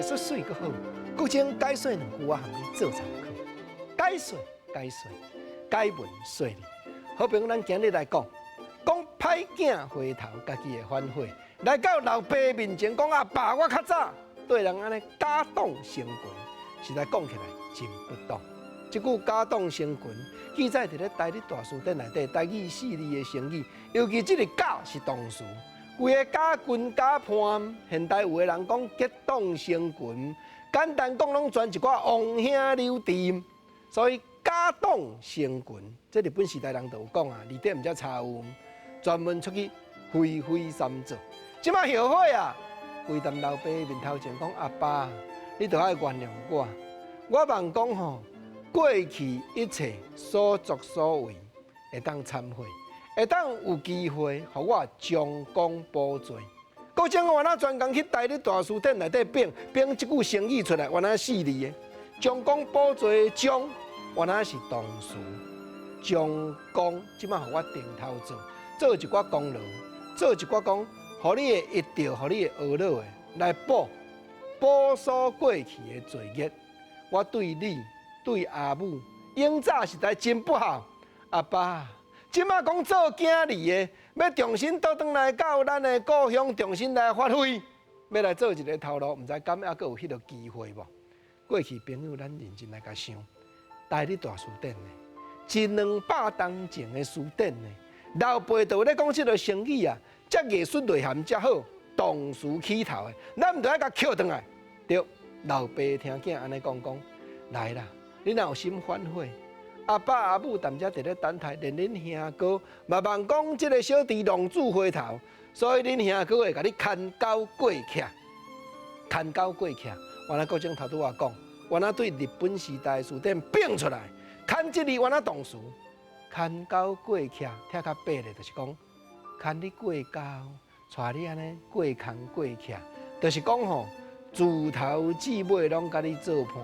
说水个好，古前解说两句我含你做参考。解说，解文说理。好比咱今日来讲歹囝回头家己的反悔，来到老爸面前讲阿爸，我较早对人安尼家党成群，实在讲起来真不当。这句家党成群，记载伫咧台语大词典内底，台语4字的成语，尤其这个家是动词。规个家群家伴，现代有的人讲结党成群，简单讲拢全一寡王兄留弟，所以家党成群，这日本时代人就有讲啊，字典毋才查有，专门出去挥挥三做。即摆后悔啊，跪踮老爸面头前讲阿爸，你着爱原谅我。我望讲吼，过去一切所作所为会当忏悔。会当有机会，互我将功补罪。古前我那专工去台语大词典内底编这句成语出来，原来4字的将功补罪。将原来是动词，将功即摆互我定头做一寡功劳，做一寡讲，互你的一条，互你的懊恼的来补赎过去的罪孽。我对你对阿母，永早实在真不好，阿爸。即马讲做囝儿的，要重新倒转来到咱的故乡，重新来发挥，要来做一个头路，毋知敢还阁有迄个机会无？过去朋友，咱认真来甲想，台语大词典呢，一200当前的词典呢，老爸就咧讲即个成语啊，遮艺术内涵遮好，动词起头的，咱毋着爱甲捡转来。对，老爸听囝安尼讲，来啦，你若有心反悔。阿爸阿母踮遮伫咧等待，连恁兄哥嘛望讲即个小弟浪子回头，所以恁兄哥会甲你牵狗过徛，牵狗过徛。原来国正头拄我讲，原来对日本时代词典变出来，牵即字原来动词，牵狗过徛，听较白咧，就是讲牵你过狗，带你安尼过空过徛，就是讲吼，自头至尾拢甲你做伴，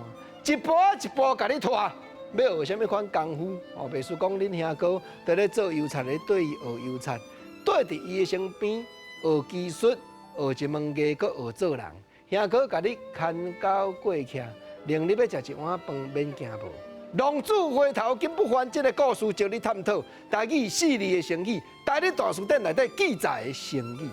一步一步甲你拖。要学什么款功夫？哦，袂输讲恁兄哥在咧做油漆的，对伊学油漆，对伫伊的身边学技术，学一门艺，搁学做人。兄哥甲你牵狗过徛，令你要食一碗饭免惊无。浪子回头金不还，这个故事就你探讨台语4字的成语，台语大词典内底记载的成语。